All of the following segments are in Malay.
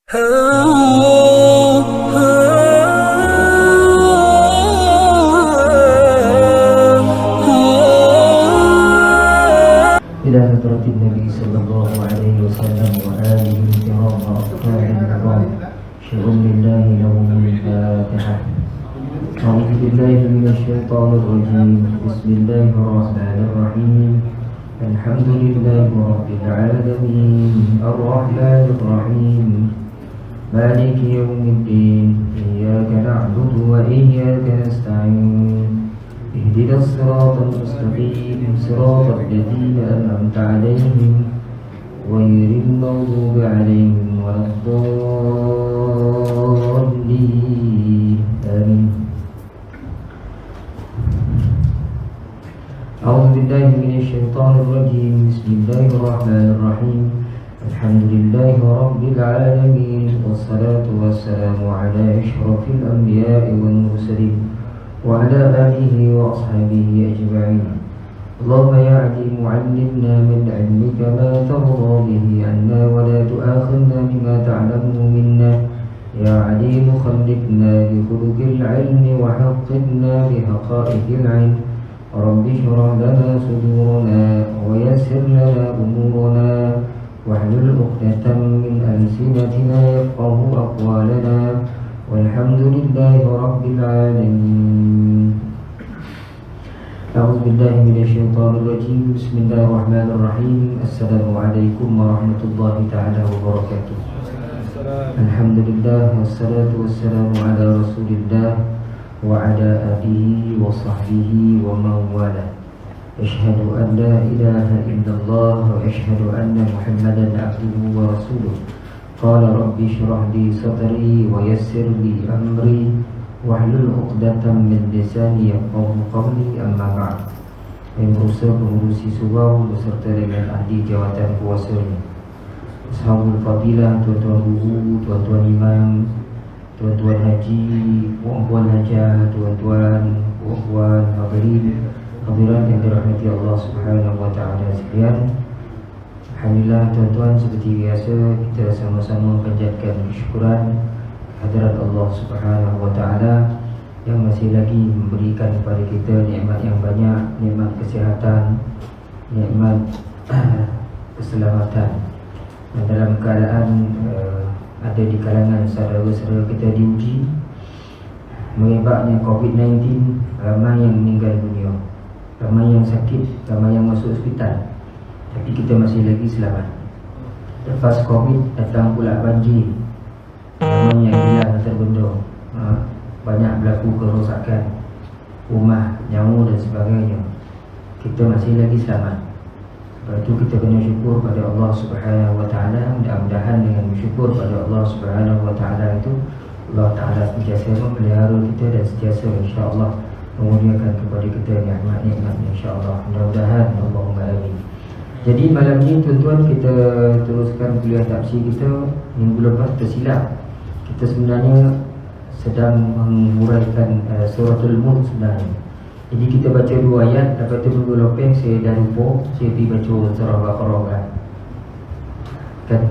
إلى حضرة النبي صلى الله عليه وسلم وآله الكرام وأصحابه الكرام شكر لله لهم الفاتحة. أعوذ بالله من الشيطان الرجيم. بسم الله الرحمن الرحيم. الحمد لله رب العالمين الرحمن الرحيم مالك يوم الدين إياك نعبد وإياك نستعين اهدنا الصراط المستقيم صراط الذين أنعمت عليهم غير المغضوب عليهم ولا الضالين آمين. أعوذ بالله من الشيطان الرجيم. بسم الله الرحمن الرحيم. الحمد لله رب العالمين والصلاة والسلام على أشرف الأنبياء والمرسلين وعلى آله وأصحابه أجمعين. اللهم يا عليم علمنا من علمك ما ترضى به عنا ولا تؤاخذنا بما تعلمه منا. يا عليم خلقنا بخلق العلم وحققنا بحقائق العلم. رب اشرح لنا صدورنا ويسر لنا أمورنا واحلل عقدة من ألسنتنا يفقه أقوالنا والحمد لله رب العالمين. أعوذ بالله من الشيطان الرجيم. بسم الله الرحمن الرحيم. السلام عليكم ورحمة الله تعالى وبركاته. الحمد لله والصلاة والسلام على رسول الله وعلى آله وصحبه ومن والاه. أشهد أن لا إله إلا الله وأشهد أن محمدا عبده ورسوله. قال رب اشرح لي صدري ويسر لي أمري واحلل عقدة من لساني يفقهوا قولي. أما بعد. Yang berusaha mengurusi surau beserta dengan ahli jawatan kuasanya, Ashabul Fadilah, tuan-tuan guru, tuan-tuan imam, tuan-tuan haji, puan-puan hajah, tuan-tuan, puan-puan hadirin hadirat yang dirahmati Allah Subhanahu wa taala sekalian. Alhamdulillah tuan-tuan, seperti biasa kita sama-sama panjatkan syukuran hadirat Allah Subhanahu wa taala yang masih lagi memberikan kepada kita nikmat yang banyak, nikmat kesihatan, nikmat keselamatan. Dan dalam keadaan ada di kalangan saudara-saudara kita diuji merebaknya COVID-19, ramai yang meninggal dunia, ramai yang sakit, ramai yang masuk hospital, tapi kita masih lagi selamat. Lepas COVID datang pula banjir, ramai yang hilang terbenda, banyak berlaku kerosakan rumah, nyawa dan sebagainya. Kita masih lagi selamat. Sebab itu kita kena syukur pada Allah Subhanahu wa taala. Mudah-mudahan dengan bersyukur pada Allah Subhanahu wa taala itu, Allah taala sentiasa memelihara kita dan sentiasa insya-Allah memurniakan kepada kita nikmat-nikmatnya insya-Allah. Mudah-mudahan, Allahumma amin. Jadi malam ni tuan-tuan, kita teruskan kuliah tafsir kita. Minggu lepas tersilap, kita sebenarnya sedang menguraikan suratul Mulk sebenarnya. Jadi kita baca 2 ayat, lepas tu minggu lepas saya dah lupa, saya pergi baca surah Baqarah kan.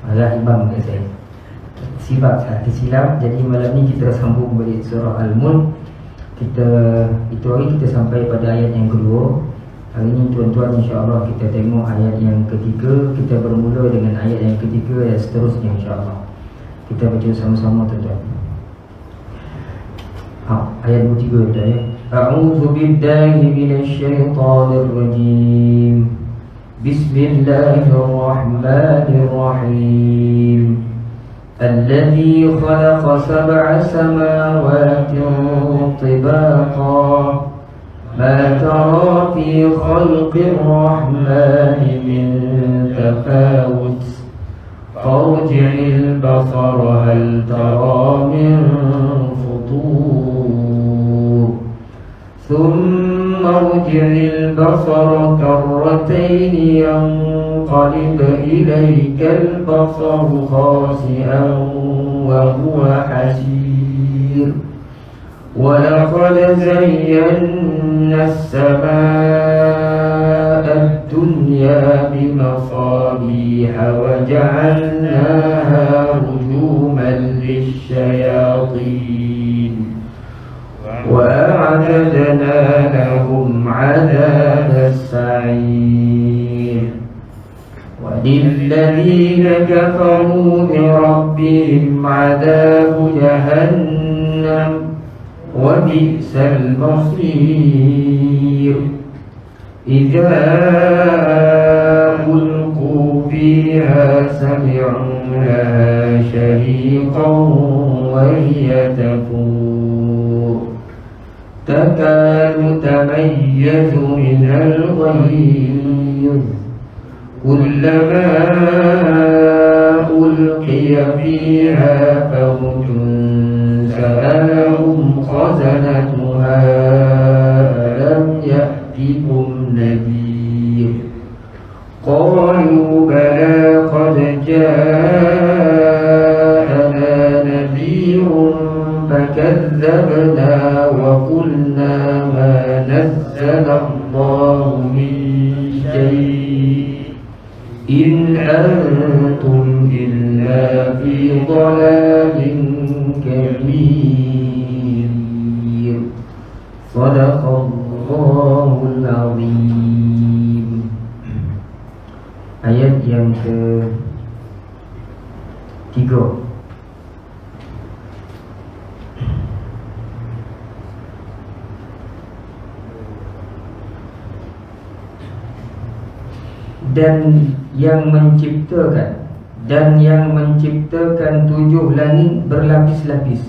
Malah imam kat saya sibak tersilap. Jadi malam ni kita sambung balik surah Al-Mulk. Itu hari kita sampai pada ayat yang kedua. Hari ini tuan-tuan insya-Allah kita tengok ayat yang ketiga. Kita bermula dengan ayat yang ketiga dan seterusnya insya-Allah. Kita baca sama-sama tuan-tuan. Ayat 23 dah ya. A'udzu billahi minasyaitonir rajim. Bismillahirrahmanirrahim. Alladzi khalaqa sab'a samawatin tibaqa ما ترى في خلق الرحمن من تفاوت فارجع البصر هل ترى من فطور ثم ارجع البصر كرتين ينقلب إليك البصر خاسئا وهو حسير ولقد زينا السماء الدنيا بمصابيح وجعلناها رجوما للشياطين وأعتدنا لهم عذاب السعير وللذين كفروا بربهم عذاب جهنم وبئس المصير إذا ألقوا فيها سمعوا لها شهيقا وهي تفور تكاد تميز من الغيظ كلما ألقي فيها فوج سألهم خزنتها ألم يأتكم نذير قالوا بلى قد جاءنا نذير فكذبنا وقلنا ما نزل الله من شيء إن أنتم إلا في ضلال كبير صدق الله العظيم. Ayat yang ke-3. Dan yang menciptakan 7 langit berlapis-lapis.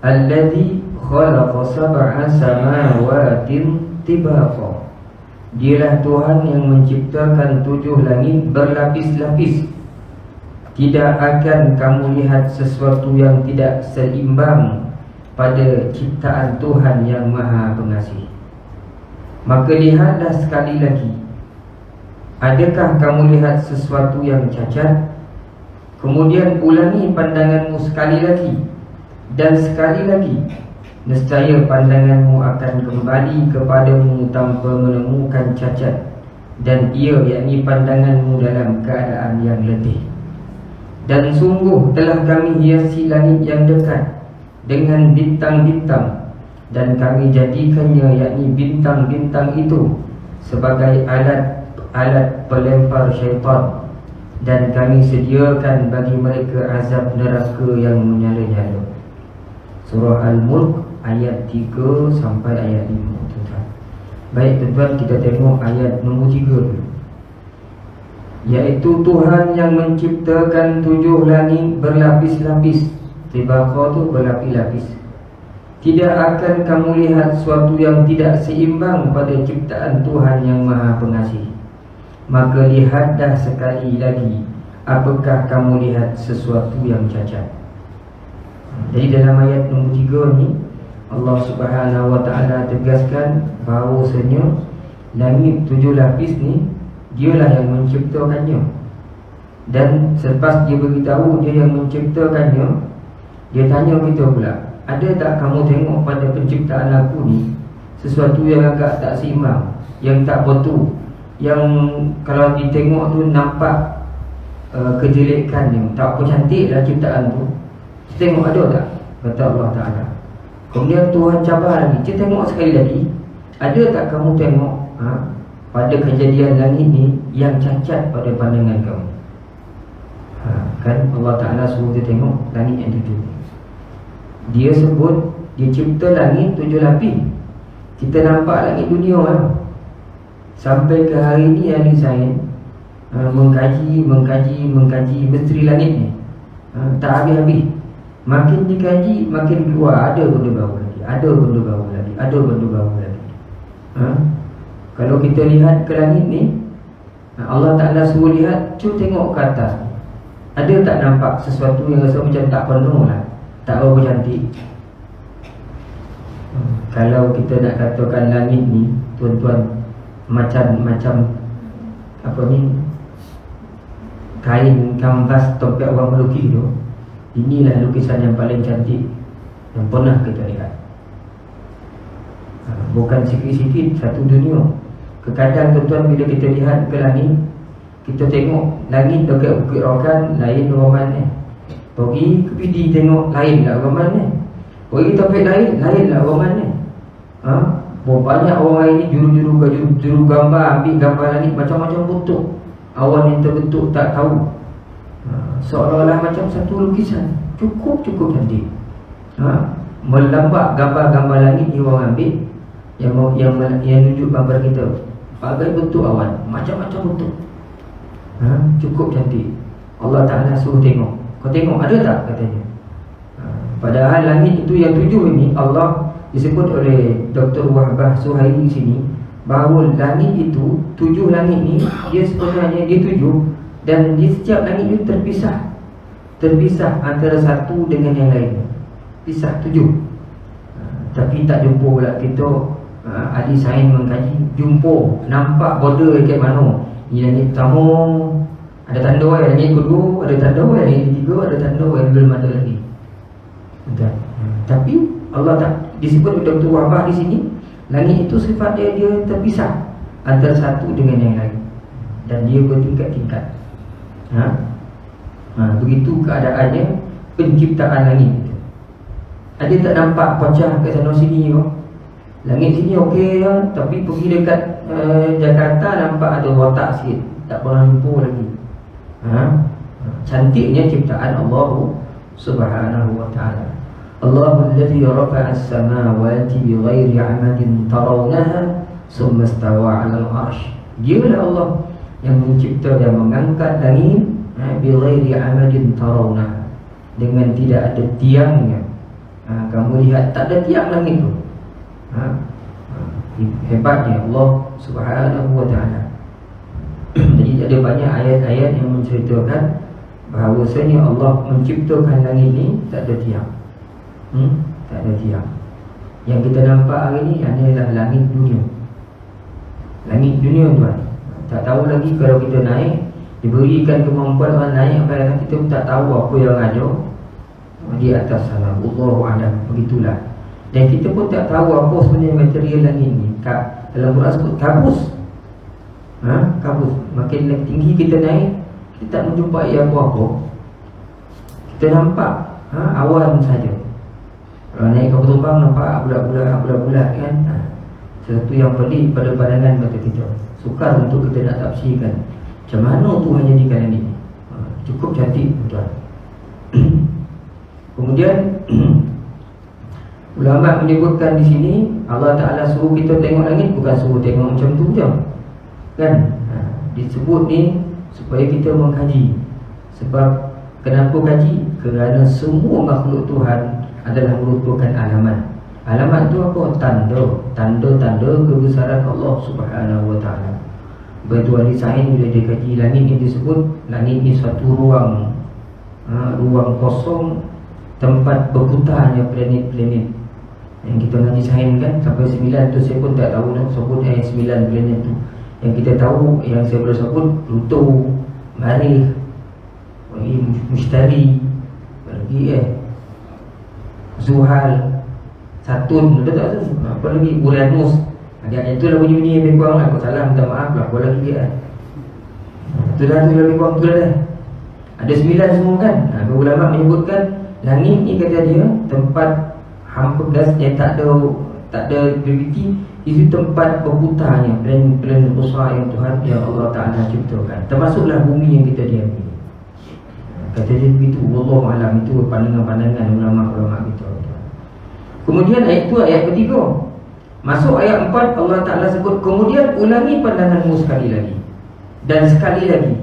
Allazi khalaqa sab'a samawatin tibaqa. Dialah Tuhan yang menciptakan 7 langit berlapis-lapis. Tidak akan kamu lihat sesuatu yang tidak seimbang pada ciptaan Tuhan yang Maha Pengasih. Maka lihatlah sekali lagi. Adakah kamu lihat sesuatu yang cacat? Kemudian ulangi pandanganmu sekali lagi dan sekali lagi. Nescaya pandanganmu akan kembali kepadamu tanpa menemukan cacat. Dan ia yakni pandanganmu dalam keadaan yang letih. Dan sungguh telah kami hiasi langit yang dekat dengan bintang-bintang, dan kami jadikannya yakni bintang-bintang itu sebagai alat pelempar syaitan, dan kami sediakan bagi mereka azab neraka yang menyala-nyala. Surah Al-Mulk ayat 3 sampai ayat 5, tuan-tuan. Baik tuan-tuan, kita tengok ayat nombor 3 dulu. Iaitu Tuhan yang menciptakan 7 langit berlapis-lapis. Tibaqa tu berlapis-lapis. Tidak akan kamu lihat sesuatu yang tidak seimbang pada ciptaan Tuhan yang Maha Pengasih. Maka lihatlah sekali lagi, apakah kamu lihat sesuatu yang cacat. Jadi dalam ayat nombor 3 ni, Allah Subhanahu Wa Taala tegaskan bahawasanya langit 7 lapis ni dialah yang menciptakannya. Dan selepas dia beritahu dia yang menciptakannya, dia tanya kita pula, ada tak kamu tengok pada penciptaan aku ni sesuatu yang agak tak seimbang, yang tak betul, yang kalau ditengok tu nampak kejelekannya, tak apa cantik lah ciptaan tu. Kita tengok ada tak? Kata Allah Ta'ala. Kemudian Tuhan cabar lagi, kita tengok sekali lagi, ada tak kamu tengok pada kejadian langit ni yang cacat pada pandangan kamu? Kan Allah Ta'ala suruh kita tengok langit yang 7. Dia sebut dia cipta langit 7 lapis. Kita nampak langit dunia kan? Sampai ke hari ni ahli sains mengkaji misteri langit ni, tak habis-habis. Makin dikaji makin keluar ada benda baru lagi, ada benda baru lagi, ada benda baru lagi. Kalau kita lihat ke langit ni, Allah Ta'ala suruh lihat, cuba tengok ke atas. Ada tak nampak sesuatu yang rasa macam tak penuh lah, tak berapa cantik? Kalau kita nak katakan langit ni, tuan-tuan, macam apa ni, kain kanvas tempat orang melukis tu, inilah lukisan yang paling cantik yang pernah kita lihat. Bukan sikit-sikit, satu dunia. Kadang tuan-tuan bila kita lihat ke langit, kita tengok langit dekat Bukit Rokan lain orang mana. Pergi ke PD tengok lain lah orang mana. Pergi tempat lain lah orang mana. Banyak orang ini juru gambar ambil gambar langit macam-macam bentuk. Awan yang terbentuk tak tahu. Seolah-olah macam satu lukisan. Cukup cantik. Melambak gambar-gambar langit yang orang ambil yang tunjuk gambar kita. Bagai bentuk awan, macam-macam bentuk. Cukup cantik. Allah Ta'ala suruh tengok. Kau tengok ada tak katanya. Padahal langit itu yang 7 ini Allah disebut oleh Dr. Wahbah Suhaili sini bahawa langit itu 7 langit ni dia sebenarnya dia 7 dan di setiap langit itu terpisah antara satu dengan yang lain. Pisah 7. Tapi tak jumpa pula kita. Ahli sains mengkaji, jumpa nampak border dekat mana. Ini langit pertama ada tanda, langit kedua ada tanda, langit ketiga ada tanda, yang belum ada lagi. Betul. Tapi Allah tak disebut Dr. Wahbah di sini, langit itu sifat dia terpisah antara satu dengan yang lain dan dia bertingkat-tingkat. Begitu keadaannya penciptaan langit itu. Ada tak nampak pecah kat sana sini kau? Langit sini okey ya, tapi pergi dekat Jakarta nampak ada rotak sikit, tak pernah jumpa lagi. Cantiknya ciptaan Allah Subhanahu wa ta'ala. Allahul ladzi rafa'a as-samawati bighairi 'amadin tarawnaha thumma istawa 'alal 'arsy. Dialah Allah yang mencipta dan mengangkat langit bighairi 'amadin tarawnaha, dengan tidak ada tiangnya. Kamu lihat tak ada tiang langit tu. Hebatnya Allah Subhanahu wa ta'ala. Jadi ada banyak ayat-ayat yang menceritakan bahawasanya Allah menciptakan langit ni tak ada tiang. Tak ada tiang. Yang kita nampak hari ni adalah langit dunia. Langit dunia tuan. Tak tahu lagi kalau kita naik, diberikan kemampuan orang naik apa kita pun tak tahu apa yang ada di atas sana. Wallahu a'lam. Begitulah. Dan kita pun tak tahu apa sebenarnya material langit ni. Dalam Quran sebut kabus. Kabus. Makin tinggi kita naik, kita tak menjumpai apa-apa. Kita nampak awan saja. Kalau naik kapal terbang nampak bulat-bulat kan. Sesuatu yang pelik pada pandangan mata kita. Sukar untuk kita nak tafsirkan macam mana Tuhan jadikan langit ni. Cukup cantik tuan. Kemudian ulama menyebutkan di sini Allah Ta'ala suruh kita tengok langit, bukan suruh tengok macam tu je kan. Disebut ni supaya kita mengkaji. Sebab kenapa kaji? Kerana semua makhluk Tuhan adalah merupakan alamat. Alamat tu apa? Tanda-tanda kebesaran Allah Subhanahu wa ta'ala. Betul ahli sains bila dia kaji langit ni disebut langit ni satu ruang kosong, tempat berputarnya planet-planet. Yang kita ngaji sains kan sampai 9 tu saya pun tak tahu nak sebut 9 planet tu. Yang kita tahu yang saya boleh sebut Pluto, Marikh, Mushtari, lagi Zuhal, Saturn, betul tak tu? Apa lagi? Uranus. Ada itu lah bunyi-bunyi yang lebih kurang lah. Kalau salah minta maaf lah. Apa lagi dia? Itu lah lebih kurang tu lah. Ada 9 semua kan. Ulama menyebutkan langit ni kata dia tempat hampa gas yang tak ada graviti. Itu tempat berputarnya planet besar yang Tuhan yang Allah Ta'ala ciptakan. Termasuklah bumi yang kita diami. Kata dia begitu. Wallahu a'lam. Itu pandangan-pandangan ulama-ulama kita. Kemudian ayat itu ayat ketiga. Masuk ayat 4 Allah Ta'ala sebut, kemudian ulangi pandanganmu sekali lagi dan sekali lagi,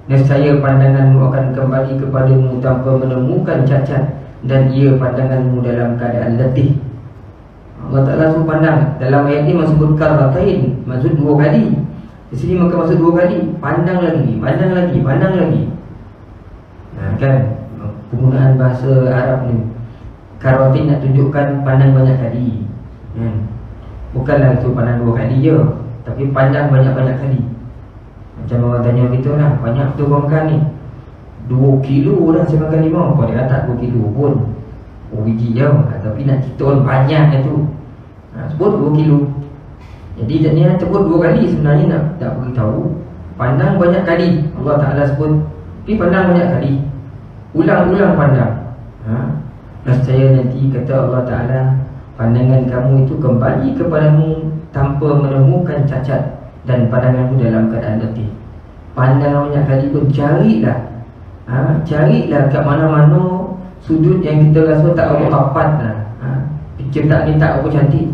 nescaya pandanganmu akan kembali kepadamu tanpa menemukan cacat, dan ia pandanganmu dalam keadaan letih. Allah Ta'ala suruh pandang. Dalam ayat ini maksud karatain, maksud 2 kali. Di sini maka maksud 2 kali. Pandang lagi, pandang lagi, pandang lagi. Kan penggunaan bahasa Arab ni, karatain nak tunjukkan pandang banyak kali kan? Bukanlah itu pandang 2 kali je, tapi pandang banyak-banyak kali. Macam orang tanya kita lah, banyak tu kau makan ni 2 kilo dah saya makan 5. Kau dia tak 2 kilo pun, biji je. Tapi nak cerita banyak tu sebut 2 kilo. Jadi ni sebut 2 kali, sebenarnya nak beritahu pandang banyak kali. Allah Ta'ala sebut, tapi pandang banyak kali, ulang-ulang pandang. Nescaya nanti kata Allah Ta'ala, pandangan kamu itu kembali kepadamu tanpa menemukan cacat, dan pandanganmu dalam keadaan letih. Pandang banyak kali pun carilah, carilah kat mana-mana sudut yang kita rasa tak apa rapat lah, penciptaan ni tak apa cantik,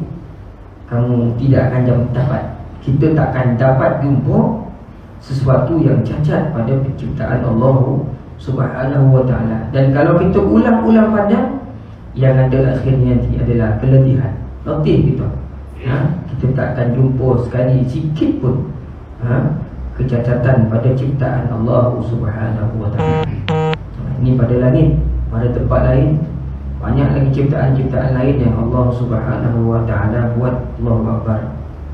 kamu tidak akan dapat, kita tak akan dapat jumpa sesuatu yang cacat pada penciptaan Allah Subhanahu wa ta'ala. Dan kalau kita ulang-ulang pandang, yang ada akhirnya nanti adalah keletihan, letih kita. Kita tak akan jumpa sekali sikit pun kecacatan pada ciptaan Allah Subhanahu wa ta'ala. Ini pada langit, pada tempat lain banyak lagi ciptaan-ciptaan lain yang Allah Subhanahu wa ta'ala buat. Allahu Akbar.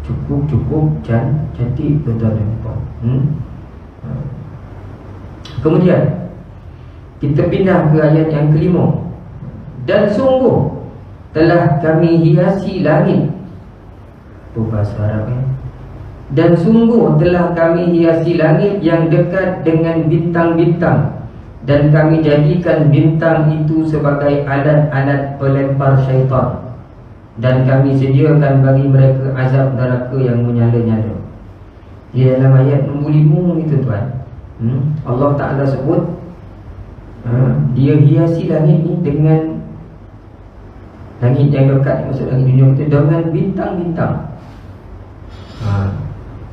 Cukup cantik, tuan-tuan dan puan. Kemudian kita pindah ke ayat yang kelima. Dan sungguh telah kami hiasi langit. Itu bahasa Arab ya. Dan sungguh telah kami hiasi langit yang dekat dengan bintang-bintang, dan kami jadikan bintang itu sebagai alat-alat pelempar syaitan, dan kami sediakan bagi mereka azab neraka yang menyala-nyala. Di dalam ayat nombor 5 itu tuan, Allah Ta'ala sebut dia hiasi langit ni dengan, langit yang dekat, maksud langit dunia kita, dengan bintang-bintang.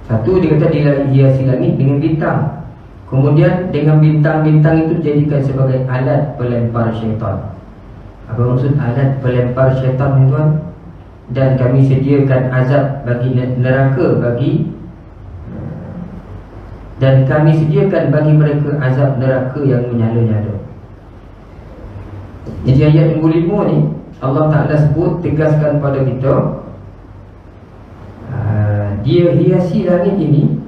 Satu dia kata dia hiasi langit dengan bintang, kemudian dengan bintang-bintang itu dijadikan sebagai alat pelempar syaitan. Apa maksud alat pelempar syaitan ni tuan? Dan kami sediakan azab bagi neraka bagi, dan kami sediakan bagi mereka azab neraka yang menyala-nyala. Jadi ayat nombor 5 ni Allah Ta'ala sebut, tegaskan pada kita, dia hiasi langit ini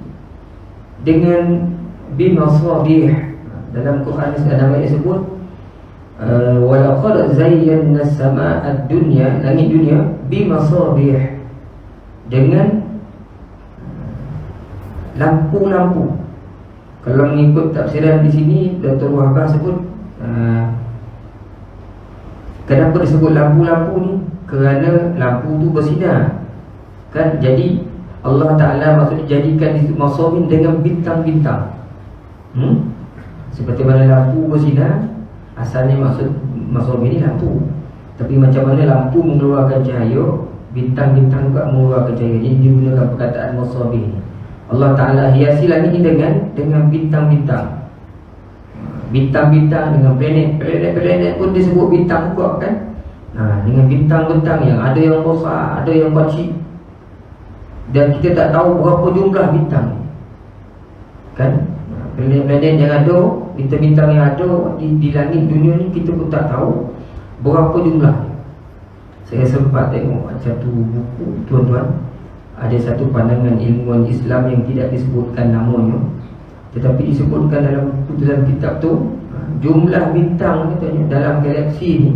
dengan bimasabih. Dalam Quran ada ayat sebut wa laqad zayyana as-samaa'a ad-dunya, langit dunia, bimasabih, dengan lampu-lampu. Kalau mengikut tafsiran di sini, Dr. Wahbah sebut kenapa disebut lampu-lampu ni? Kerana lampu tu bersinar kan. Jadi Allah Ta'ala maksudnya jadikan masabih dengan bintang-bintang. Seperti mana lampu bersinar, asalnya maksud masabih ni lampu, tapi macam mana lampu mengeluarkan cahaya, bintang-bintang juga mengeluarkan cahaya. Jadi digunakan perkataan masabih ni. Allah Ta'ala hiasi langit ni dengan bintang-bintang. Bintang-bintang dengan planet-planet pun disebut bintang juga kan. Dengan bintang-bintang yang ada yang besar, ada yang kecil, dan kita tak tahu berapa jumlah bintang kan. Planet-planet yang ada, bintang-bintang yang ada di langit dunia ni, kita pun tak tahu berapa jumlah. Saya sempat tengok satu buku tuan-tuan, ada satu pandangan ilmuwan Islam yang tidak disebutkan namanya, tetapi disebutkan dalam buku, dalam kitab tu, jumlah bintang katanya dalam galaksi ni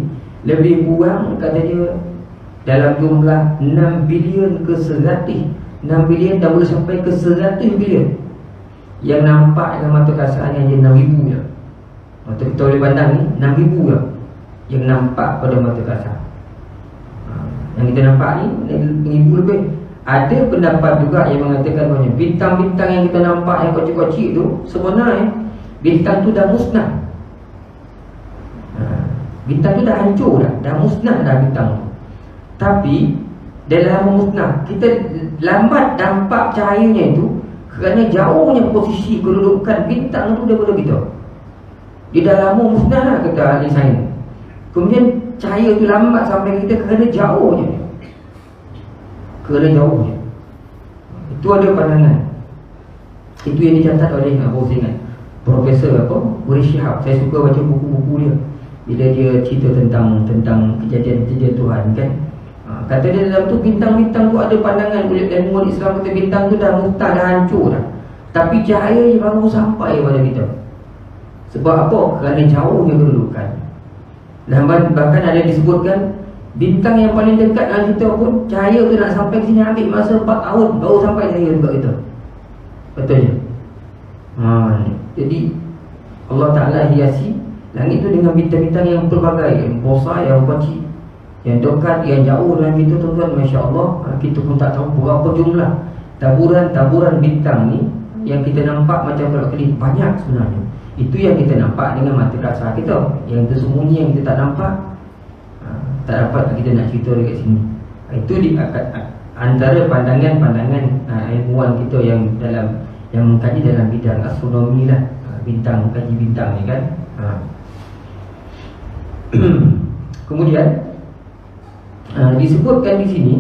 lebih kurang katanya dalam jumlah 6 bilion ke 100. 6 bilion dah boleh sampai ke 100 bilion. Yang nampak dengan mata kasar hanya 6,000 je. Mata kita boleh pandang ni 6,000 je yang nampak pada mata kasar. Yang kita nampak ni 1,000 lebih. Ada pendapat juga yang mengatakan bahawa bintang-bintang yang kita nampak yang kecil-kecil tu, sebenarnya bintang tu dah musnah. Bintang tu dah hancur dah musnah dah bintang tu. Tapi dalam musnah, kita lambat nampak cahayanya itu kerana jauhnya posisi kedudukan bintang tu daripada kita. Dia dah lama musnah lah, kata ahli sains. Kemudian cahaya tu lambat sampai kita kerana jauhnya. Itu ada pandangan. Itu yang dicatat oleh Profesor Uri Shihab. Saya suka baca buku-buku dia bila dia cerita tentang kejadian-kejadian Tuhan kan. Kata dia dalam tu, bintang-bintang tu ada pandangan oleh ilmuwan Islam, kata bintang tu dah mustah, dah hancur dah, tapi cahaya baru sampai pada kita. Sebab apa? Kerana jauhnya kedudukan. Dan bahkan ada disebutkan Bintang yang paling dekat dengan kita pun, cahaya tu nak sampai ke sini ambil masa 4 tahun baru sampai cahaya dekat kita. Betul je? Jadi Allah Ta'ala hiasi langit tu dengan bintang-bintang yang pelbagai, yang besar, yang kecil, yang dekat, yang jauh dengan kita, tuan-tuan. Masya Allah, kita pun tak tahu berapa jumlah taburan bintang ni yang kita nampak macam kelip-kelip. Banyak sebenarnya. Itu yang kita nampak dengan mata kasar kita. Yang tersembunyi yang kita tak nampak, tak dapat kita nak cerita dekat sini. Itu antara pandangan-pandangan ilmuwan kita yang mengkaji dalam bidang astronomi lah, bintang, kaji bintang ni kan. Kemudian disebutkan di sini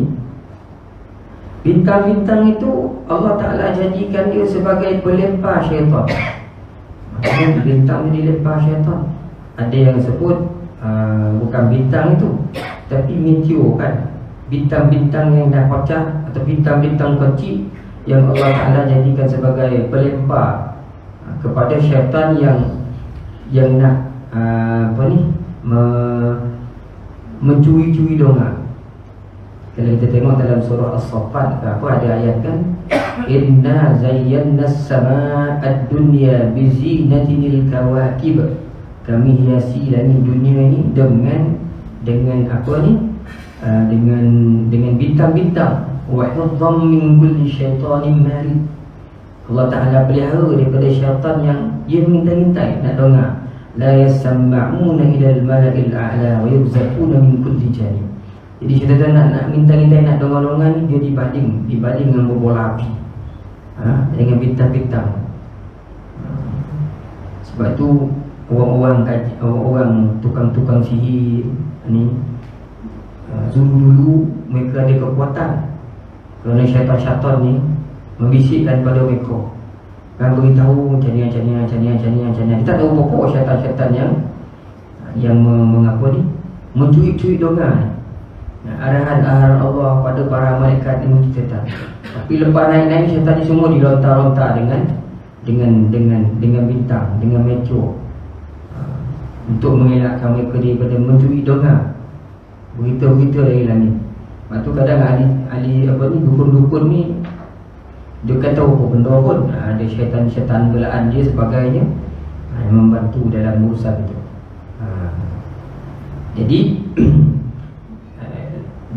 bintang-bintang itu Allah Ta'ala jadikan dia sebagai pelempar syaitan. Bintang ni dilempar syaitan. Ada yang sebut bukan bintang itu, tapi meteor kan, bintang-bintang yang dah pecah atau bintang-bintang kecil yang Allah Ta'ala jadikan sebagai pelempar kepada syaitan yang nak mencuri-curi donga. Kalau kita tengok dalam surah As-Saffat apa ada ayat kan, inna zayyana as-samaa ad-dunya bi zinatil kawakib. Kami hiasi langit dunia ini dengan apa ni? Dengan bintang-bintang. Wa hifdhan min kulli syaitanin marid. Allah Ta'ala pelihara daripada syaitan yang dia mengintai-intai nak dengar. La yasma'una ila al-mala'il a'la wa yuzafuna min kulli janib. Jadi syaitan nak minta-minta nak dengar-dengar ni, dia dibanding dengan bola api, dengan bintang-bintang. Sebab tu orang tukang-tukang sihir ni dulu mereka ada kekuatan kerana syaitan-syaitan ni membisikkan pada mereka, kan, beritahu macam ni. Kita tak tahu pokok syaitan-syaitan yang mengapa ni, mencuri-curi donga ni. Arahan-arahan Allah pada para malaikat ini kita tahu. Tapi lepas naik-naik syaitan ni semua dilontar-lontar dengan bintang, dengan meteor, untuk mengelakkan mereka daripada mencuri donga, berita-berita dari langit. Lepas tu kadang ahli dukun-dukun ni dia kata apa benda pun, ada syaitan-syaitan belaan dia sebagainya yang membantu dalam urusan itu. Jadi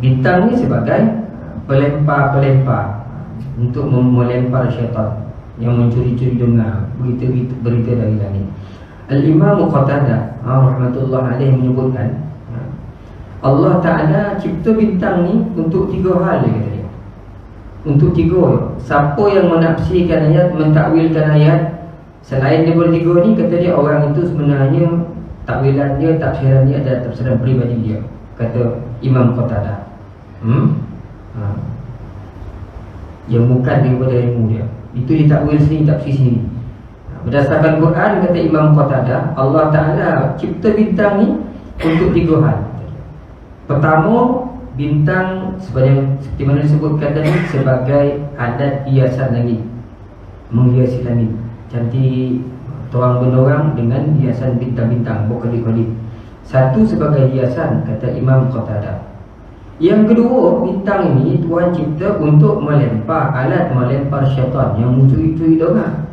bintang ni sebagai pelempar untuk melempar syaitan yang mencuri-curi dengar berita dari langit. Al-Imam Qatadah rahmatullah alaihi menyebutkan Allah Ta'ala cipta bintang ni untuk 3 hal, dia kata dia. Untuk 3. Siapa yang menafsirkan ayat, mentakwilkan ayat selain daripada 3 ni, kata dia orang itu sebenarnya takwilan dia, tafsiran dia adalah tafsiran peribadi dia, kata Imam Qatadah. Yang bukan daripada ilmu dia, itu ditakwil sendiri, tafsir sendiri. Berdasarkan Quran, kata Imam Qatadah, Allah Ta'ala cipta bintang ni untuk 3 hal. Pertama, bintang seperti mana disebutkan tadi, sebagai alat hiasan langit, menghiasi langit. Cantik terang benderang dengan hiasan bintang-bintang berkelip-kelip. Satu sebagai hiasan, kata Imam Qatadah. Yang kedua, bintang ini Tuhan cipta untuk melempar, alat melempar syaitan yang mencuri-curi donga.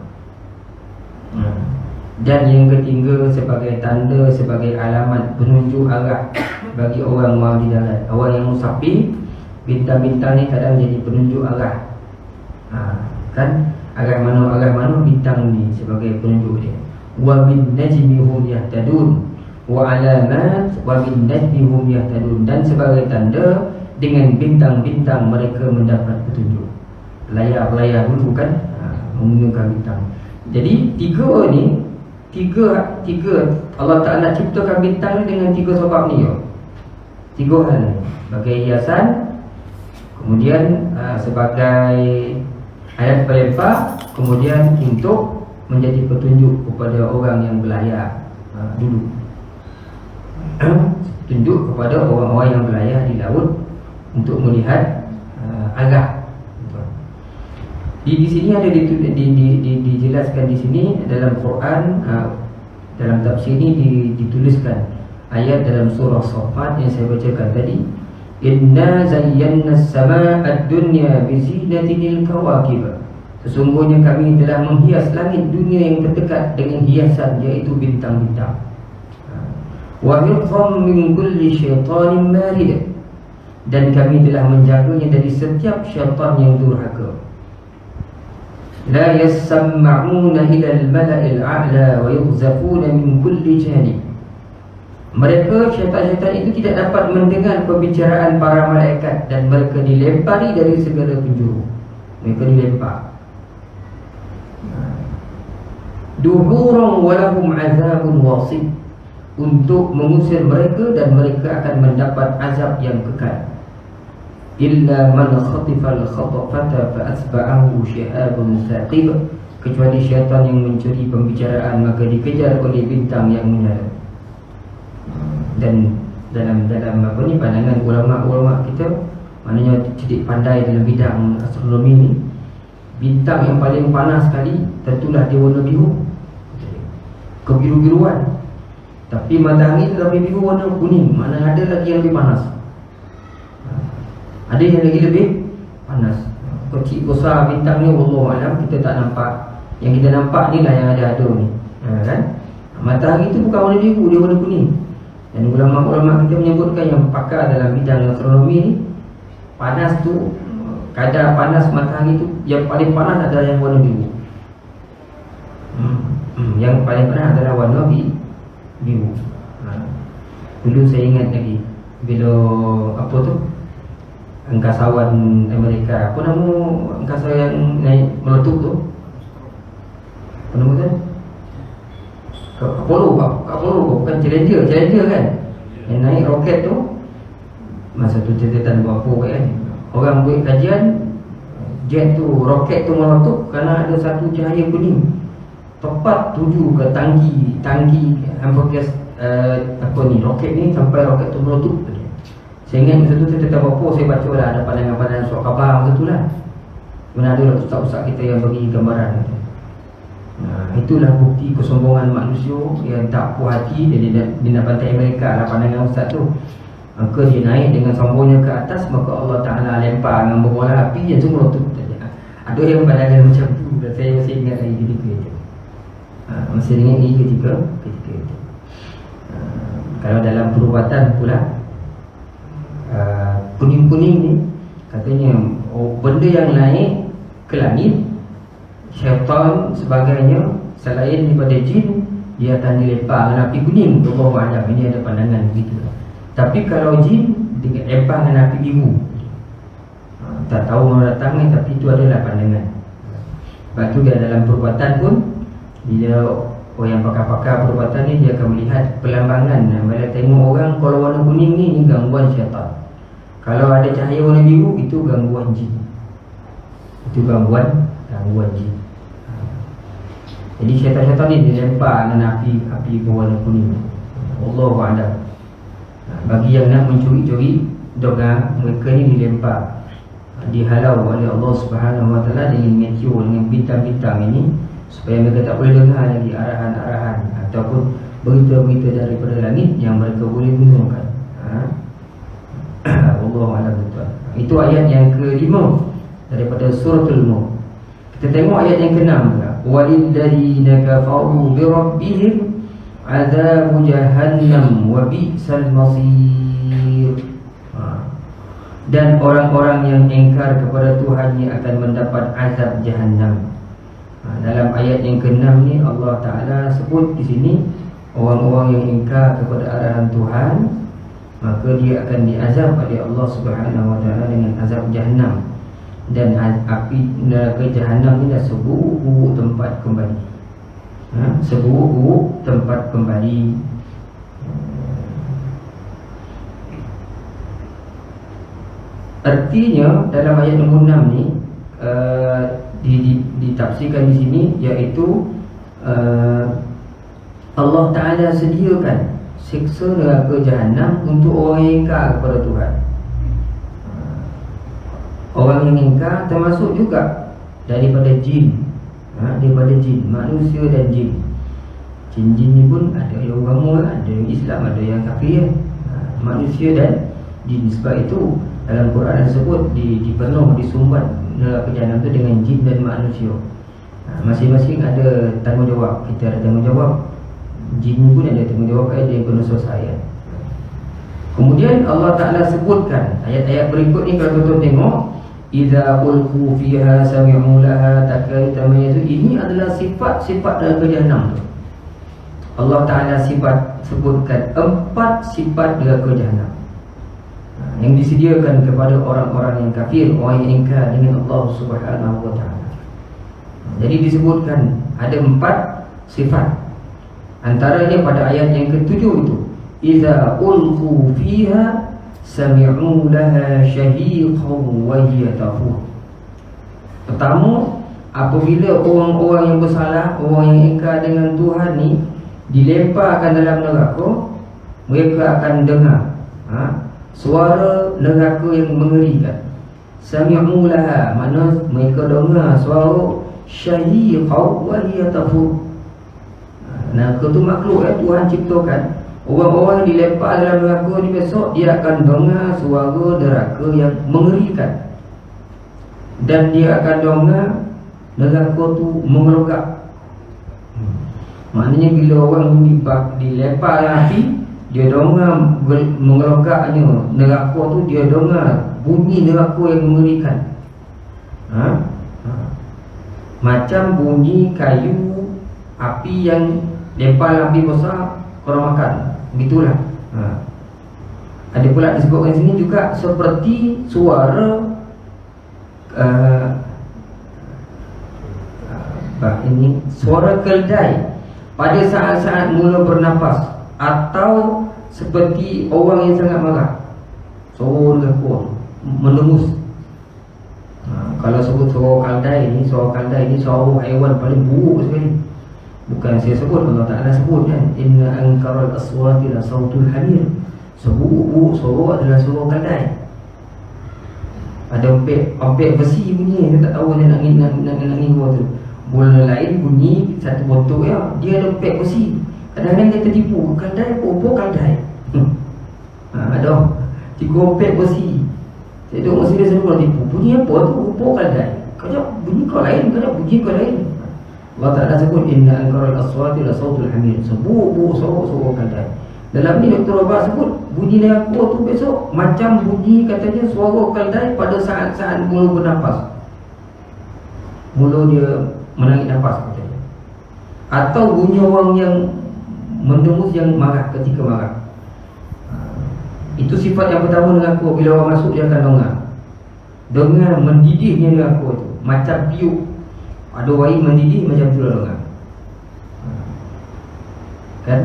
Dan yang ketiga, sebagai tanda, sebagai alamat penunjuk arah bagi orang-orang di darat, orang yang musafir. Bintang-bintang ni kadang jadi penunjuk arah, kan, arah mana bintang ni sebagai penunjuk dia. Wa bin najmi hum yahtadun wa alamat wa bin najmi hum yahtadun, dan sebagai tanda dengan bintang-bintang mereka mendapat petunjuk. Layar dulu kan menggunakan bintang. Jadi tiga Allah Ta'ala ciptakan bintang ni dengan 3 sebab ni, 3 hal ni. Sebagai hiasan, kemudian sebagai alat pelempar, kemudian untuk menjadi petunjuk kepada orang yang berlayar dulu. Tunjuk kepada orang-orang yang berlayar di laut untuk melihat arah. Di sini ada dijelaskan di sini dalam Quran, dalam tafsir ini dituliskan ayat dalam surah Saffat yang saya bacakan tadi. Inna zayyana as-samaa ad-dunya bi zinatil kawakib. Sesungguhnya kami telah menghias langit dunia yang terdekat dengan hiasan, iaitu bintang-bintang. Wa hifdhan min kulli syaitanin marid. Dan kami telah menjaganya dari setiap syaitan yang durhaka. La yasma'una ila al-mala'il a'la wa yughzafuna min kulli janib. Mereka, syaitan-syaitan itu tidak dapat mendengar perbicaraan para malaikat, dan mereka dilempari dari segala penjuru. Mereka dilempar. Duhuran walahum azabun wasib. Untuk mengusir mereka, dan mereka akan mendapat azab yang kekal. Illa man khatifal khatafata fa asba'ahu shihabun thaqib. Kecuali syaitan yang mencuri pembicaraan, maka dikejar oleh bintang yang menyala. Dan dalam apa ni, pandangan ulama-ulama kita, maknanya cerdik pandai dalam bidang astronomi ni, bintang yang paling panas sekali tentulah dia warna biru, kebiru-biruan. Tapi matahari tu lebih biru warna kuning. Mana ada lagi yang lebih panas, ada yang lagi lebih panas. Kecil besar bintang ni wallahu alam, kita tak nampak. Yang kita nampak ni lah yang ada ni, kan? Matahari tu bukan warna biru, dia warna kuning. Dan ulama-ulama kita menyebutkan, yang pakar dalam bidang astronomi ni, panas tu, kadar panas matahari tu, yang paling panas adalah yang warna biru. Yang paling panas adalah warna biru. Dulu saya ingat lagi, bila apa tu, angkasawan Amerika, apa nama angkasa yang naik meletup tu, apa nama tu? Apollo bukan Challenger kan, yang naik roket tu. Masa tu cerita berapa kan, orang buat kajian, jet tu, roket tu meletup kerana ada satu cahaya kuning tepat tuju ke tangki ampergas apa ni, roket ni, sampai roket tu meletup. Saya ingat masa tu cerita berapa, saya baca lah, ada pandangan-pandangan surat khabar masa tu lah. Mana ada ustaz-ustaz kita yang bagi gambaran. Itulah bukti kesombongan manusia yang tak puas hati. Dia nak bantai mereka lah pandangan ustaz tu. Maka dia naik dengan sombongnya ke atas, maka Allah Ta'ala lempar dengan bola api yang semua tu. Ada yang pandangan macam tu. Saya masih ingat lagi ketika itu. Masih ingat lagi ketika itu. Kalau dalam perubatan pula, kuning-kuning ni katanya, benda yang naik ke langit, syaitan sebagainya, selain daripada jin, dia akan dilempar dengan api kuning. Allah Alam, ini ada pandangan begitu. Tapi kalau jin, dia lempar dengan api biru. Tak tahu mana datangnya, tapi itu adalah pandangan. Sebab tu dia dalam perubatan pun, dia orang yang pakar-pakar perubatan ni, dia akan melihat perlambangan. Bila tengok orang kalau warna kuning ni gangguan syaitan. Kalau ada cahaya warna biru, itu gangguan jin. Itu gangguan jin. Jadi syaitan-syaitan ni dilempar dengan api berwarna kuning. Allahu a'lam. Bagi yang nak mencuri-curi doa, mereka ni dilempar, dihalau oleh Allah Subhanahu Wa Taala dengan meteor, dengan bintang-bintang ini, supaya mereka tak boleh dengar lagi arahan-arahan ataupun berita-berita daripada langit yang mereka boleh gunakan. Allahu a'lam betul. Itu ayat yang kelima daripada suratul Mulk. Kita tengok ayat yang ke-6 pula. Walilladzina kafaru bi rabbihim adzabu jahannam wa bi'sal masir. Dan orang-orang yang ingkar kepada Tuhannya akan mendapat azab jahannam. Dalam ayat yang ke-6 ni, Allah Ta'ala sebut di sini orang-orang yang ingkar kepada arahan Tuhan, maka dia akan diazab oleh Allah Subhanahu Wa Ta'ala dengan azab jahannam. Dan api neraka jahannam ni dah seburuk-buruk tempat kembali. Seburuk-buruk tempat kembali. Artinya dalam ayat nombor 6 ni ditafsirkan di sini, iaitu Allah Ta'ala sediakan siksa neraka jahannam untuk orang yang ingkar kepada Tuhan. Orang yang ingkar termasuk juga daripada jin, daripada jin, manusia dan jin. Jin-jin ni pun ada yang agama, ada yang Islam, ada yang kafir. Manusia jin. Sebab itu dalam Quran disebut dipenuh, disumbat neraka jahanam itu dengan jin dan manusia. Masing-masing ada tanggungjawab. Kita ada tanggungjawab, jin pun ada tanggungjawab, dia penuh sosial. Kemudian Allah Ta'ala sebutkan ayat-ayat berikut ni, kalau tuan-tuan tengok, idza ulqu fiha sami'u laha takadu tamayyazu. Ini adalah sifat-sifat neraka jahanam tu. Allah Ta'ala sebutkan 4 sifat neraka jahanam yang disediakan kepada orang-orang yang kafir, orang yang ingkar dengan Allah Subhanahu wa Ta'ala. Jadi disebutkan ada 4 sifat. Antaranya pada ayat yang ke-7 itu, idza ulqu fiha sami'u laha shahiqan wa hiya tafur. Pertama, apabila orang-orang yang bersalah, orang yang ingkar dengan Tuhan ni dilemparkan dalam neraka, mereka akan dengar suara neraka yang mengerikan. Sami'u laha, makna mereka dengar suara syahiqan wa hiya tafur. Neraka tu makhluk Tuhan ciptakan. Orang-orang yang dilempar dalam neraka ni besok dia akan dengar suara neraka yang mengerikan, dan dia akan dengar neraka tu mengelogak. Maknanya bila orang dilempar dalam api, dia dengar mengelogaknya neraka tu, dia dengar bunyi neraka yang mengerikan. Macam bunyi kayu api yang lempar api besar korang makan, begitulah. Ada pula disebutkan sini juga seperti suara ini suara keldai pada saat-saat mula bernafas, atau seperti orang yang sangat marah, suara neraka mendengus. Kalau sebut suara keldai ni suara haiwan paling buruk sekali. Bukan saya sebut, Allah Ta'ala sebut kan, inna ankaral aswati la sautul hamir. Seburuk-buruk suara adalah suara keldai. Ada ompek besi bunyi, saya tak tahu dia nak nginggur tu. Bola lain bunyi satu botol dia ada ompek besi. Kadang-kadang dia tertipu, keldai apa keldai. Ada 3 ompek besi. Saya tengok masa dia selalu tipu, bunyi apa tu, keldai. Kejap bunyi kau lain, kejap bunyi kau lain. Allah Ta'ala sebut inna ankaral aswati la sautul hamir. Seburuk-buruk suara keldai. Dalam ni Dr. Abah sebut bunyi neraka tu besok macam bunyi katanya suara keldai pada saat-saat mula bernafas, mula dia menarik nafas katanya. Atau bunyi orang yang mendengus yang marah ketika marah. Itu sifat yang pertama neraka. Bila orang masuk dia akan dengar mendidihnya neraka tu, macam piuk. Ada air mendidih macam tu lah kan.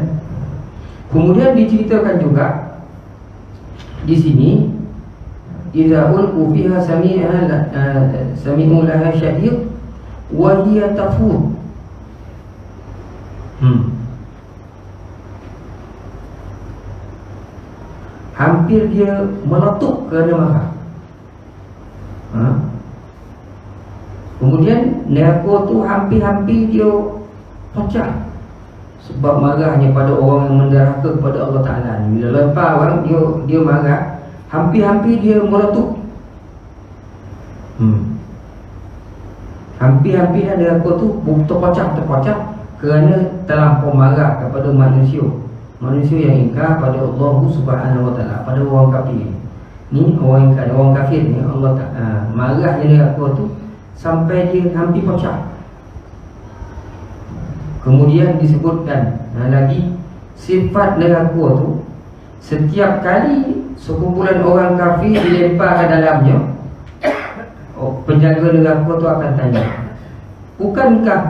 Kemudian diceritakan juga di sini, idza ulqu fiha sami'u laha shahiq wa hiya tafur. Hampir dia meletup kerana marah. Kemudian neraka tu hampir-hampir dia pecah sebab marahnya pada orang yang menderhaka kepada Allah Ta'ala ni. Bila lempar orang, dia marah, hampir-hampir dia meletup. Hampir-hampir neraka tu terpecah kerana terlampau marah kepada manusia yang ingkar pada Allah Subhanahu wa Ta'ala, pada orang kafir ni. Orang kafir ni Allah Ta'ala marahnya neraka tu sampai dia hampir pecah. Kemudian disebutkan lagi sifat neraka tu, setiap kali sekumpulan orang kafir dilempar ke dalamnya, penjaga neraka tu akan tanya, bukankah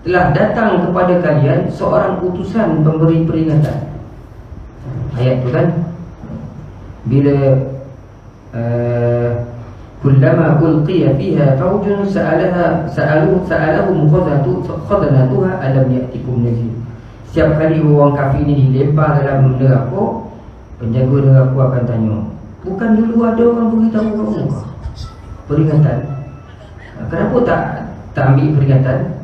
telah datang kepada kalian seorang utusan pemberi peringatan? Ayat tu kan, bila kullama ulqiya fiha fawjun sa'alahum khazanatuha alam ya'tikum nadhir. Setiap kali orang kafir ni dilempar dalam neraka, penjaga neraka akan tanya, bukan dulu ada orang beritahu kamu peringatan? Kenapa tak ambil peringatan?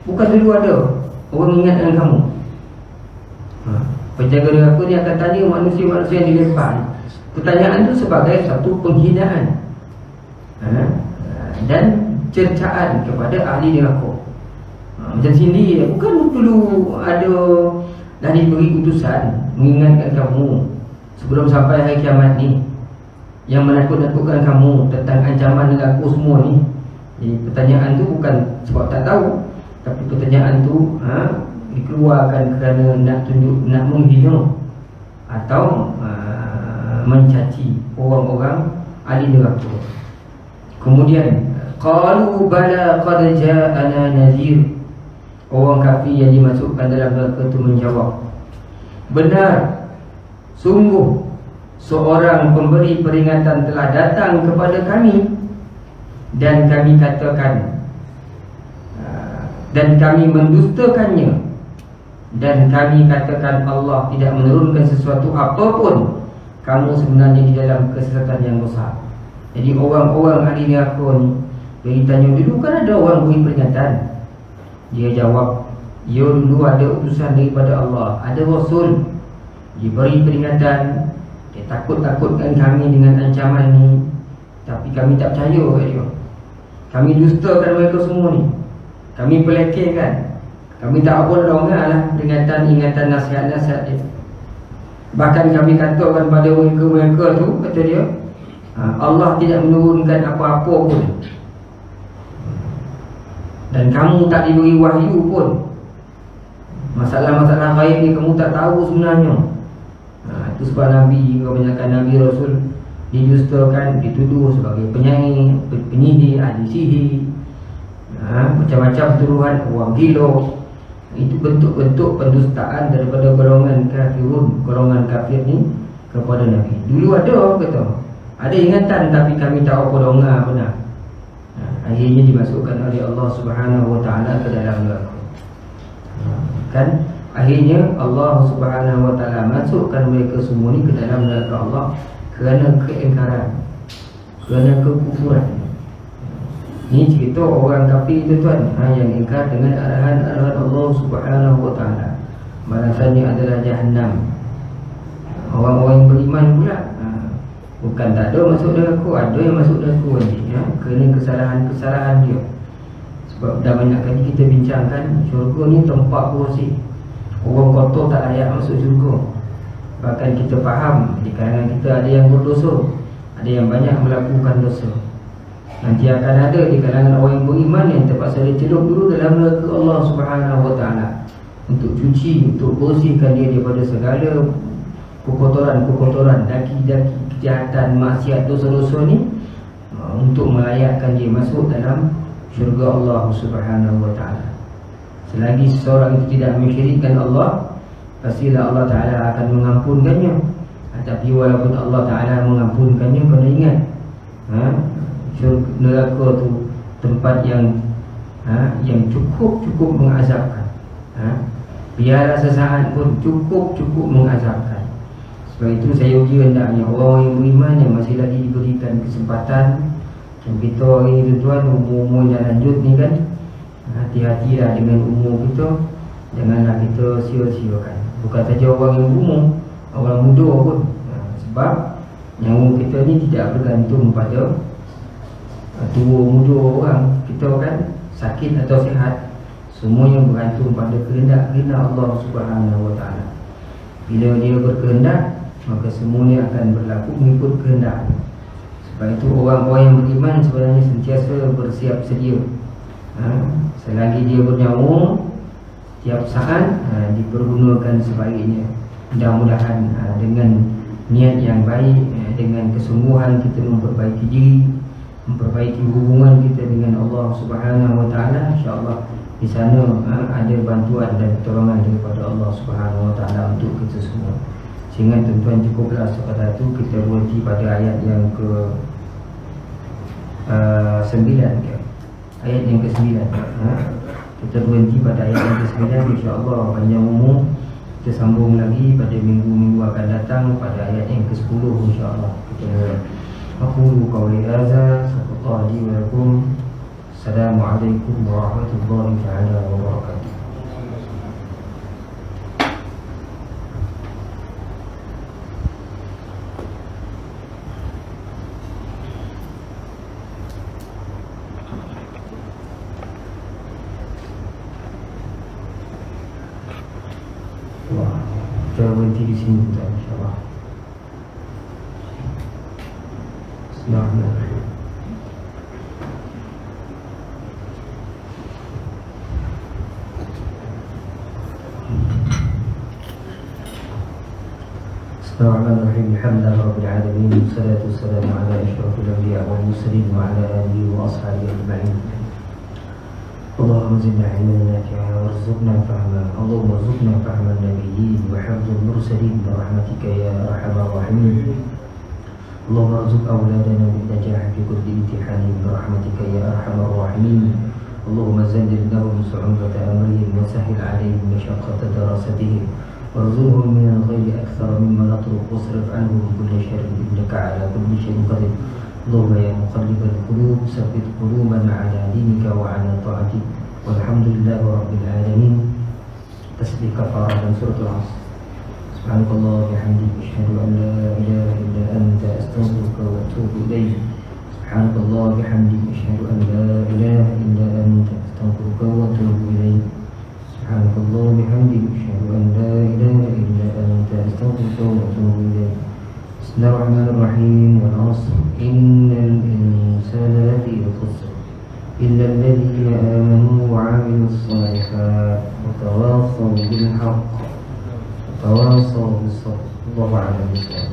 Bukan dulu ada orang ingatkan kamu? Penjaga neraka ni akan tanya manusia-manusia yang di depan. Pertanyaan itu sebagai satu penghinaan dan cercaan kepada ahli neraka. Macam sini bukan perlu ada dah diberi utusan mengingatkan kamu sebelum sampai hari kiamat ni, yang menakut-nakutkan kamu tentang ancaman neraka semua ni. Jadi pertanyaan tu bukan sebab tak tahu, tapi pertanyaan tu dikeluarkan kerana nak tunjuk, nak menghina atau mencaci orang-orang ahli neraka. Kemudian qalu bala qad ja'ana nadhir. Orang kafir yang dimasukkan dalam neraka itu menjawab, benar, sungguh seorang pemberi peringatan telah datang kepada kami, dan kami katakan, dan kami mendustakannya, dan kami katakan Allah tidak menurunkan sesuatu apapun. Kamu sebenarnya di dalam kesesatan yang besar. Jadi orang-orang ahli neraka ni, bila ditanya dulu kan ada orang beri peringatan, dia jawab, ya dulu ada utusan daripada Allah, ada Rasul, diberi peringatan, dia takut-takutkan kami dengan ancaman ni, tapi kami tak percaya kat dia. Kami dustakan mereka semua ni, kami pelekehkan, kami tak apa dengar lah peringatan, ingatan, nasihat-nasihat dia. Bahkan kami katakan pada mereka tu, kata dia, Allah tidak menurunkan apa-apa pun, dan kamu tak diberi wahyu pun. Masalah-masalah gaib ni kamu tak tahu sebenarnya. Itu sebab Nabi, kebanyakan Nabi Rasul didustakan, dituduh sebagai penyair, penyihir, ahli sihir, macam-macam tuduhan, orang gila. Itu bentuk-bentuk pendustaan daripada golongan kafirun, golongan kafir ni kepada Nabi. Dulu ada kata, ada ingatan tapi kami tak apa dengar benar. Akhirnya dimasukkan oleh Allah Subhanahu Wa Taala ke dalam neraka. Kan akhirnya Allah Subhanahu Wa Taala masukkan mereka semua ni ke dalam neraka Allah kerana keingkaran, kerana kekufuran. Ini cerita orang kafir itu tuan, yang ingkar dengan arahan-arahan Allah Subhanahu Wa Taala. Balasannya adalah Jahannam. Orang-orang yang beriman pula, bukan tak ada masuk neraka, ada yang masuk neraka ni, kerana kesalahan-kesalahan dia. Sebab dah banyak kali kita bincangkan, syurga ni tempat bersih. Orang kotor tak layak masuk syurga. Bahkan kita faham di kalangan kita ada yang berdosa, ada yang banyak melakukan dosa. Nanti akan ada di kalangan orang yang beriman yang terpaksa dicelup dulu dalam neraka Allah Subhanahu Wa Taala untuk cuci, untuk bersihkan dia daripada segala kekotoran-kekotoran, daki-daki, kejahatan, maksiat, dosa-dosa ni, untuk melayakkan dia masuk dalam syurga Allah Subhanahu Wa Taala. Selagi seseorang itu tidak mensyirikkan Allah, pastilah Allah Ta'ala akan mengampunkannya. Tapi walaupun Allah Ta'ala mengampunkannya, kena ingat, neraka tu tempat yang cukup mengazabkan. Biarlah sesaat pun cukup mengazabkan. Sebab itu saya uji hendaknya orang yang beriman yang masih lagi diberikan kesempatan. Macam kita hari ni tuan, umur yang lanjut ni kan, hati-hatilah dengan umur kita. Janganlah kita sia-siakan. Bukan saja orang yang berumur, orang muda pun. Sebab nyawa kita ni tidak bergantung pada tua muda orang. Kita kan sakit atau sihat, semuanya bergantung pada kehendak Allah Subhanahu Wa Taala. Bila dia berkehendak, maka semuanya akan berlaku mengikut kehendak. Sebab itu orang-orang yang beriman sebenarnya sentiasa bersiap sedia. Selagi dia bernyawa, tiap saat dipergunakan sebaiknya. Mudah-mudahan dengan niat yang baik, dengan kesungguhan kita memperbaiki diri, memperbaiki hubungan kita dengan Allah Subhanahu Wa Taala, insya-Allah di sana ada bantuan dan pertolongan daripada Allah Subhanahu Wa Taala untuk kita semua. Sehingga tuan-tuan cukuplah sekadar itu, kita berhenti pada ayat yang ke 9 ke? Ayat yang ke-9. Kita berhenti pada ayat yang ke-9. InsyaAllah panjang umur kita sambung lagi pada minggu-minggu akan datang pada ayat yang ke-10 insyaAllah. Aku qauli hadza, astaghfirullah li wa lakum. Assalamualaikum warahmatullahi wabarakatuh. Kita berhenti di sini kita insyaAllah. Bismillahirrahmanirrahim. Bismillahirrahmanirrahim. Alhamdulillah Rabbil Alamin. Wassalatu wassalamu ala asyrafil anbiya wal mursalin wa ala alihi wa ashabihi ajma'in. اللهم زدنا علما نافعا وارزقنا فهما اللهم ارزقنا فهم النبيين وحفظ المرسلين برحمتك يا ارحم الراحمين اللهم ارزق اولادنا بالنجاح في كل امتحان برحمتك يا ارحم الراحمين اللهم زلل لهم صعوبة امرهم وسهل عليهم مشقة دراستهم وارزقهم من الخير اكثر مما نطلب واصرف عنهم كل شر انك على كل شيء قدير اللهم يا مقلب القلوب ثبت قلوبنا على دينك وعلى طاعتك والحمد لله رب العالمين. تسبيح كفارة من سورة العصر. سبحانك الله وبحمدك أشهد أن لا إله إلا أنت أستغفرك وأتوب إليك. سبحانك الله وبحمدك أشهد أن لا إله إلا أنت أستغفرك وأتوب إليك. سبحانك الله وبحمدك أشهد أن لا إله إلا أنت أستغفرك وأتوب إليك. بسم الله الرحمن الرحيم والعصر إن الإنسان لفي خسر إلا الذين آمنوا وعملوا الصالحات وتواصوا بالحق وتواصوا بالصبر. الله أعلم بالصواب.